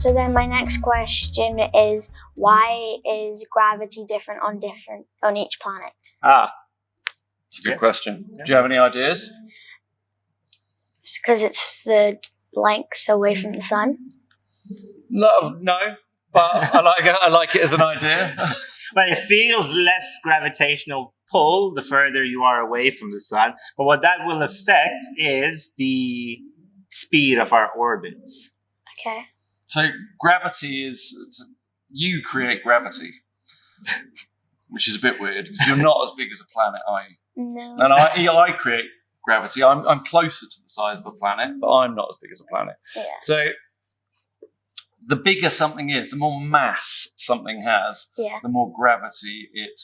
So then my next question is, why is gravity different on each planet? It's a good question. Do you have any ideas? Because it's the length away from the sun. No, but I like it as an idea. Well, it feels less gravitational pull the further you are away from the sun. But what that will affect is the speed of our orbits. Okay. So gravity is, you create gravity, which is a bit weird because you're not as big as a planet, are you? No. And I create gravity. I'm closer to the size of a planet, but I'm not as big as a planet. Yeah. So the bigger something is, the more mass something has, the more gravity it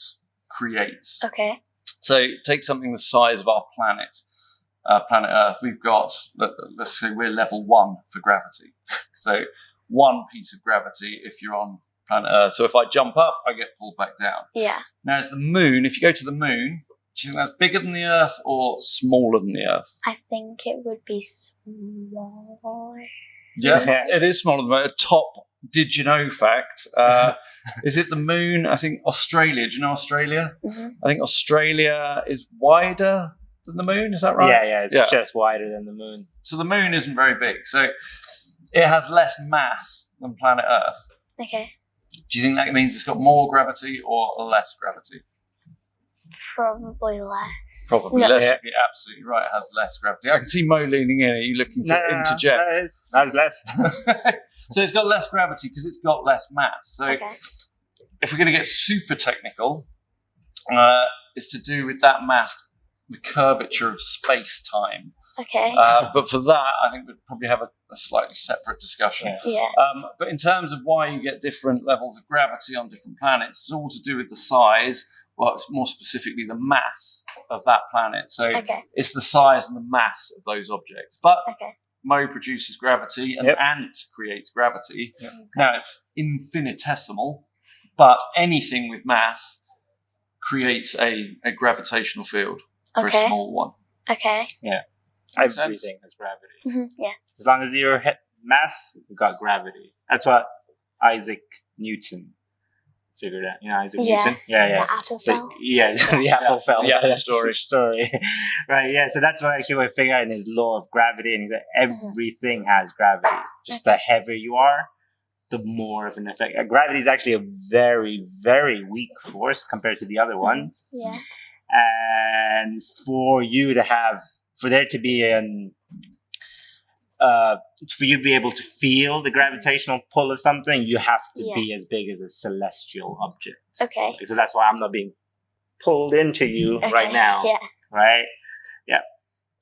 creates. Okay. So take something the size of our planet, planet Earth. We've got, let's say we're level 1 for gravity. So 1 piece of gravity if you're on planet Earth. So if I jump up, I get pulled back down. Yeah. Now it's the moon. If you go to the moon, do you think that's bigger than the Earth or smaller than the Earth? I think it would be smaller. Yeah, it is smaller than the Earth. Top did you know fact. Is it the moon? I think Australia. Do you know Australia? Mm-hmm. I think Australia is wider than the moon. Is that right? Yeah, it's just wider than the moon. So the moon isn't very big. So it has less mass than planet Earth. Okay. Do you think that means it's got more gravity or less gravity? Probably less. Probably No. less. You'd be absolutely right. It has less gravity. I can see Mo leaning in. Are you looking to interject? That is less. So it's got less gravity because it's got less mass. So if we're going to get super technical, it's to do with that mass, the curvature of space-time. Okay. But for that, I think we'd probably have a slightly separate discussion. Yeah. But in terms of why you get different levels of gravity on different planets, it's all to do with the size. Well, it's more specifically the mass of that planet. So it's the size and the mass of those objects. But Mo produces gravity and Ant creates gravity. Yep. Now it's infinitesimal, but anything with mass creates a gravitational field for a small one. Okay. Yeah. Everything has gravity. Mm-hmm. Yeah. As long as you're mass, you've got gravity. That's what Isaac Newton figured out. You know Isaac Newton? Yeah. The apple fell. Yeah, the apple fell. Yeah, that's the story. Right, yeah. So that's what actually what I figured out in his law of gravity. And he said everything has gravity. Just the heavier you are, the more of an effect. Gravity is actually a very, very weak force compared to the other ones. Yeah. And for there to be for you to be able to feel the gravitational pull of something, you have to be as big as a celestial object. Okay. So that's why I'm not being pulled into you right now. Yeah. Right? Yeah.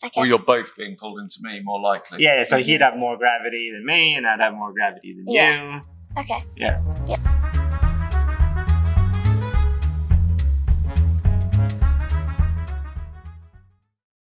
Okay. Or you're both being pulled into me, more likely. Yeah, so he'd have more gravity than me, and I'd have more gravity than you. Okay. Yeah. Yeah.